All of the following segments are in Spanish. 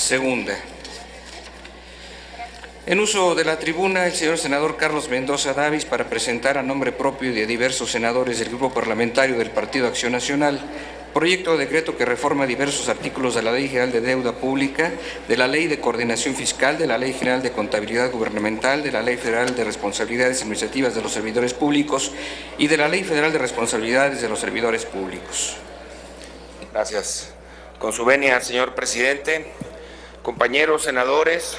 Segunda. En uso de la tribuna, el señor senador Carlos Mendoza Davis, para presentar a nombre propio y de diversos senadores del Grupo Parlamentario del Partido Acción Nacional, proyecto de decreto que reforma diversos artículos de la Ley General de Deuda Pública, de la Ley de Coordinación Fiscal, de la Ley General de Contabilidad Gubernamental, de la Ley Federal de Responsabilidades Administrativas de los Servidores Públicos y de la Ley Federal de Responsabilidades de los Servidores Públicos. Gracias. Con su venia, señor presidente, compañeros senadores,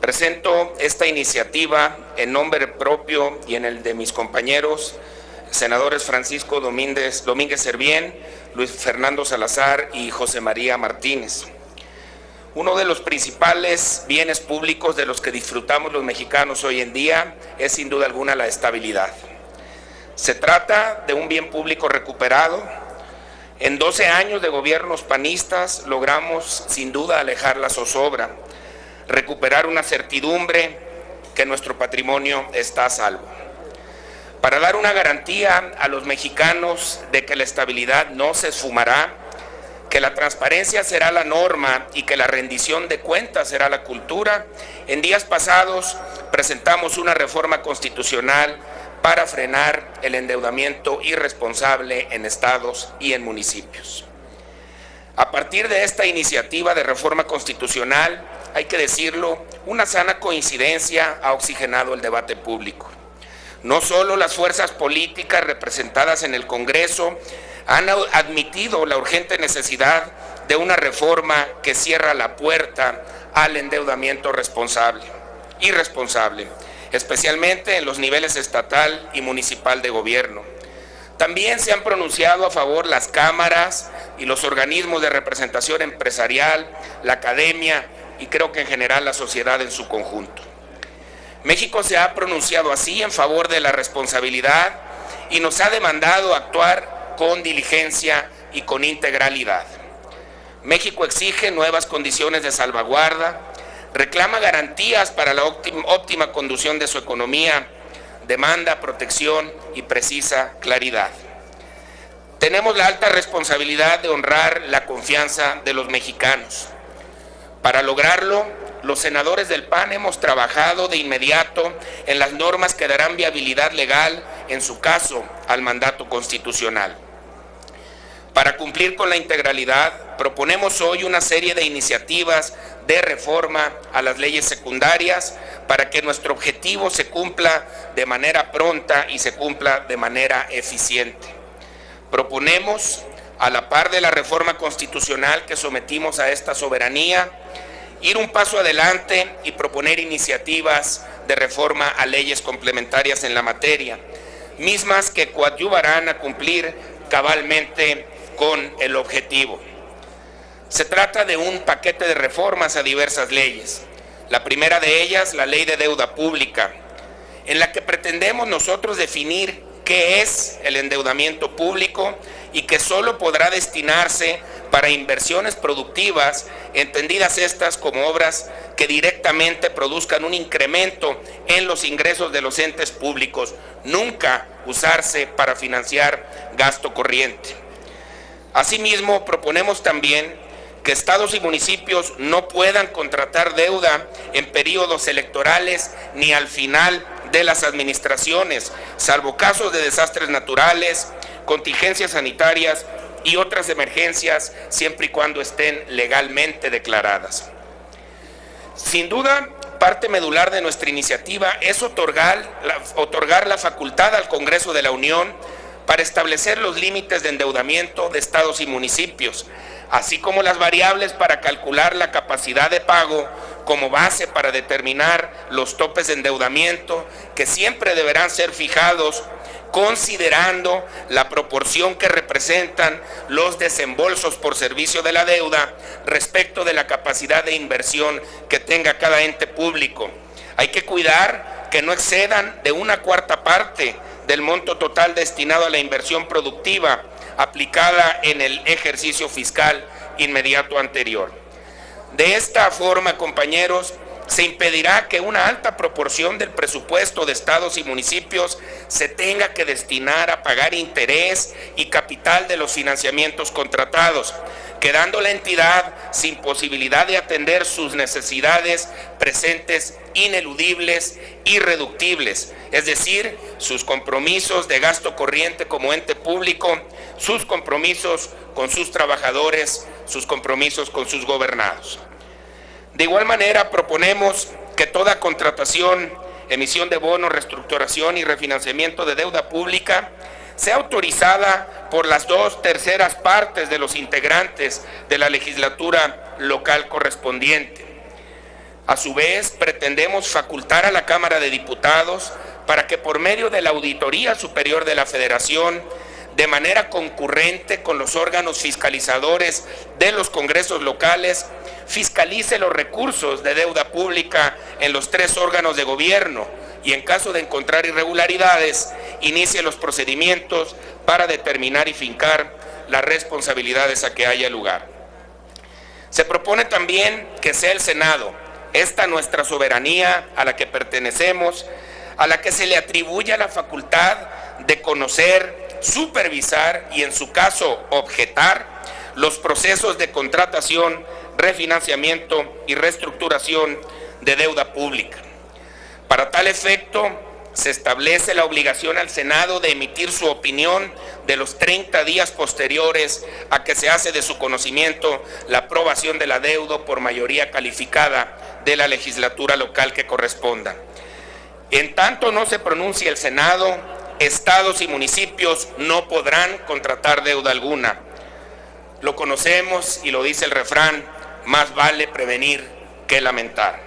presento esta iniciativa en nombre propio y en el de mis compañeros, senadores Francisco Domínguez Servién, Luis Fernando Salazar y José María Martínez. Uno de los principales bienes públicos de los que disfrutamos los mexicanos hoy en día es sin duda alguna la estabilidad. Se trata de un bien público recuperado. En 12 años de gobiernos panistas logramos sin duda alejar la zozobra, recuperar una certidumbre que nuestro patrimonio está a salvo. Para dar una garantía a los mexicanos de que la estabilidad no se esfumará, que la transparencia será la norma y que la rendición de cuentas será la cultura, en días pasados presentamos una reforma constitucional para frenar el endeudamiento irresponsable en estados y en municipios. A partir de esta iniciativa de reforma constitucional, hay que decirlo, una sana coincidencia ha oxigenado el debate público. No solo las fuerzas políticas representadas en el Congreso han admitido la urgente necesidad de una reforma que cierra la puerta al endeudamiento irresponsable, especialmente en los niveles estatal y municipal de gobierno. También se han pronunciado a favor las cámaras y los organismos de representación empresarial, la academia y creo que en general la sociedad en su conjunto. México se ha pronunciado así en favor de la responsabilidad y nos ha demandado actuar con diligencia y con integralidad. México exige nuevas condiciones de salvaguarda, reclama garantías para la óptima conducción de su economía, demanda protección y precisa claridad. Tenemos la alta responsabilidad de honrar la confianza de los mexicanos. Para lograrlo, los senadores del PAN hemos trabajado de inmediato en las normas que darán viabilidad legal, en su caso, al mandato constitucional. Para cumplir con la integralidad, proponemos hoy una serie de iniciativas de reforma a las leyes secundarias para que nuestro objetivo se cumpla de manera pronta y se cumpla de manera eficiente. Proponemos, a la par de la reforma constitucional que sometimos a esta soberanía, ir un paso adelante y proponer iniciativas de reforma a leyes complementarias en la materia, mismas que coadyuvarán a cumplir cabalmente con el objetivo. Se trata de un paquete de reformas a diversas leyes. La primera de ellas, la Ley de Deuda Pública, en la que pretendemos nosotros definir qué es el endeudamiento público y que solo podrá destinarse para inversiones productivas, entendidas estas como obras que directamente produzcan un incremento en los ingresos de los entes públicos, nunca usarse para financiar gasto corriente. Asimismo, proponemos también que estados y municipios no puedan contratar deuda en periodos electorales ni al final de las administraciones, salvo casos de desastres naturales, contingencias sanitarias y otras emergencias, siempre y cuando estén legalmente declaradas. Sin duda, parte medular de nuestra iniciativa es otorgar la facultad al Congreso de la Unión para establecer los límites de endeudamiento de estados y municipios, así como las variables para calcular la capacidad de pago como base para determinar los topes de endeudamiento, que siempre deberán ser fijados considerando la proporción que representan los desembolsos por servicio de la deuda respecto de la capacidad de inversión que tenga cada ente público. Hay que cuidar que no excedan de 1/4 parte del monto total destinado a la inversión productiva aplicada en el ejercicio fiscal inmediato anterior. De esta forma, compañeros, se impedirá que una alta proporción del presupuesto de estados y municipios se tenga que destinar a pagar interés y capital de los financiamientos contratados, quedando la entidad sin posibilidad de atender sus necesidades presentes ineludibles, irreductibles, es decir, sus compromisos de gasto corriente como ente público, sus compromisos con sus trabajadores, sus compromisos con sus gobernados. De igual manera, proponemos que toda contratación, emisión de bonos, reestructuración y refinanciamiento de deuda pública sea autorizada por las 2/3 partes de los integrantes de la legislatura local correspondiente. A su vez, pretendemos facultar a la Cámara de Diputados para que por medio de la Auditoría Superior de la Federación, de manera concurrente con los órganos fiscalizadores de los congresos locales, fiscalice los recursos de deuda pública en los 3 órganos de gobierno y en caso de encontrar irregularidades, inicie los procedimientos para determinar y fincar las responsabilidades a que haya lugar. Se propone también que sea el Senado, esta nuestra soberanía a la que pertenecemos, a la que se le atribuya la facultad de conocer, supervisar y en su caso objetar los procesos de contratación, refinanciamiento y reestructuración de deuda pública. Para tal efecto, se establece la obligación al Senado de emitir su opinión de los 30 días posteriores a que se hace de su conocimiento la aprobación del adeudo por mayoría calificada de la legislatura local que corresponda. En tanto no se pronuncie el Senado, estados y municipios no podrán contratar deuda alguna. Lo conocemos y lo dice el refrán, más vale prevenir que lamentar.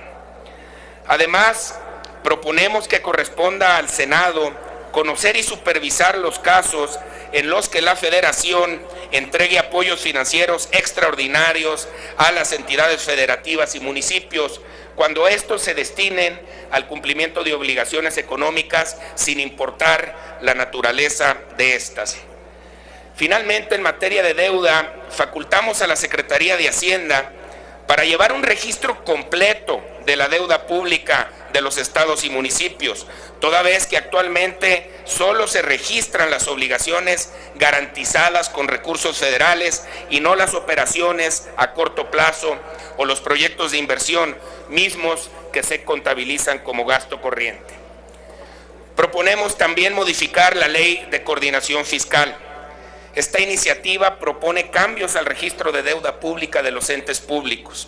Además, proponemos que corresponda al Senado conocer y supervisar los casos en los que la Federación entregue apoyos financieros extraordinarios a las entidades federativas y municipios cuando estos se destinen al cumplimiento de obligaciones económicas sin importar la naturaleza de estas. Finalmente, en materia de deuda, facultamos a la Secretaría de Hacienda para llevar un registro completo de la deuda pública de los estados y municipios, toda vez que actualmente solo se registran las obligaciones garantizadas con recursos federales y no las operaciones a corto plazo o los proyectos de inversión mismos que se contabilizan como gasto corriente. Proponemos también modificar la Ley de Coordinación Fiscal. Esta iniciativa propone cambios al registro de deuda pública de los entes públicos,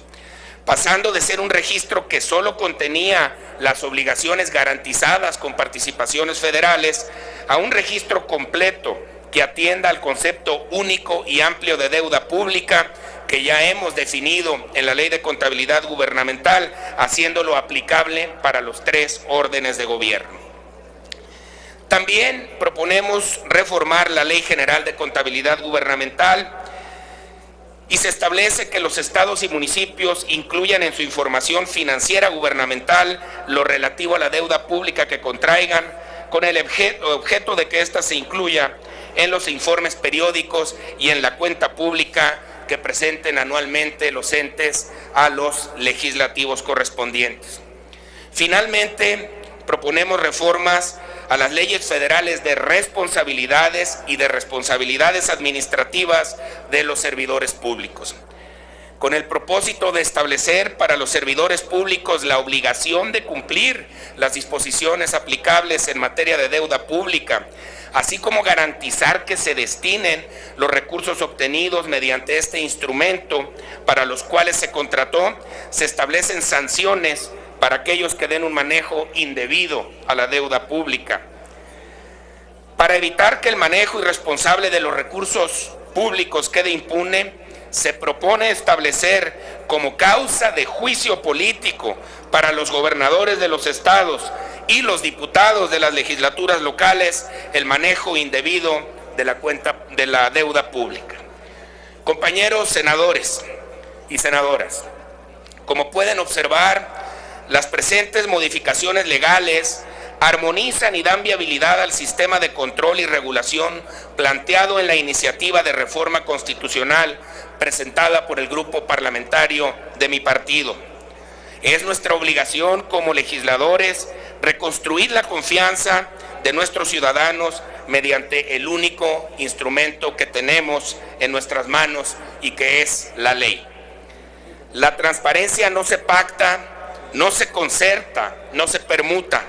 pasando de ser un registro que solo contenía las obligaciones garantizadas con participaciones federales a un registro completo que atienda al concepto único y amplio de deuda pública que ya hemos definido en la Ley de Contabilidad Gubernamental, haciéndolo aplicable para los 3 órdenes de gobierno. También proponemos reformar la Ley General de Contabilidad Gubernamental y se establece que los estados y municipios incluyan en su información financiera gubernamental lo relativo a la deuda pública que contraigan, con el objeto de que ésta se incluya en los informes periódicos y en la cuenta pública que presenten anualmente los entes a los legislativos correspondientes. Finalmente, proponemos reformas a las leyes federales de responsabilidades y de responsabilidades administrativas de los servidores públicos, con el propósito de establecer para los servidores públicos la obligación de cumplir las disposiciones aplicables en materia de deuda pública, así como garantizar que se destinen los recursos obtenidos mediante este instrumento para los cuales se contrató. Se establecen sanciones para aquellos que den un manejo indebido a la deuda pública. Para evitar que el manejo irresponsable de los recursos públicos quede impune, se propone establecer como causa de juicio político para los gobernadores de los estados y los diputados de las legislaturas locales el manejo indebido de la deuda pública. Compañeros senadores y senadoras, como pueden observar, las presentes modificaciones legales armonizan y dan viabilidad al sistema de control y regulación planteado en la iniciativa de reforma constitucional presentada por el grupo parlamentario de mi partido. Es nuestra obligación como legisladores reconstruir la confianza de nuestros ciudadanos mediante el único instrumento que tenemos en nuestras manos y que es la ley. La transparencia no se pacta, no se concerta, no se permuta.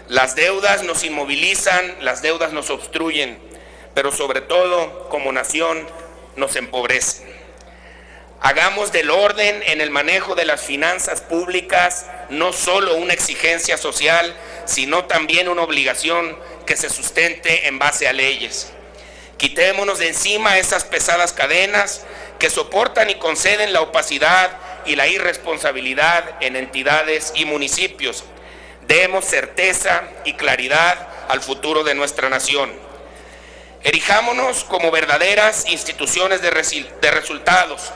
Las deudas nos inmovilizan, las deudas nos obstruyen, pero sobre todo, como nación, nos empobrecen. Hagamos del orden en el manejo de las finanzas públicas no solo una exigencia social, sino también una obligación que se sustente en base a leyes. Quitémonos de encima esas pesadas cadenas que soportan y conceden la opacidad y la irresponsabilidad en entidades y municipios. Demos certeza y claridad al futuro de nuestra nación. Erijámonos como verdaderas instituciones de resultados.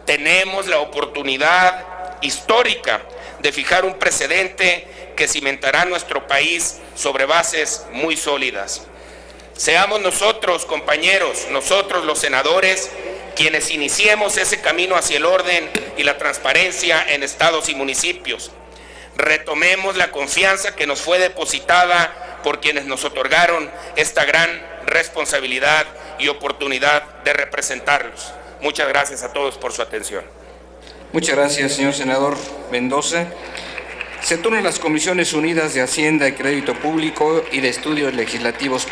Tenemos la oportunidad histórica de fijar un precedente que cimentará nuestro país sobre bases muy sólidas. Seamos nosotros, compañeros, nosotros los senadores, quienes iniciemos ese camino hacia el orden y la transparencia en estados y municipios. Retomemos la confianza que nos fue depositada por quienes nos otorgaron esta gran responsabilidad y oportunidad de representarlos. Muchas gracias a todos por su atención. Muchas gracias, señor senador Mendoza. Se turnan las Comisiones Unidas de Hacienda y Crédito Público y de Estudios Legislativos.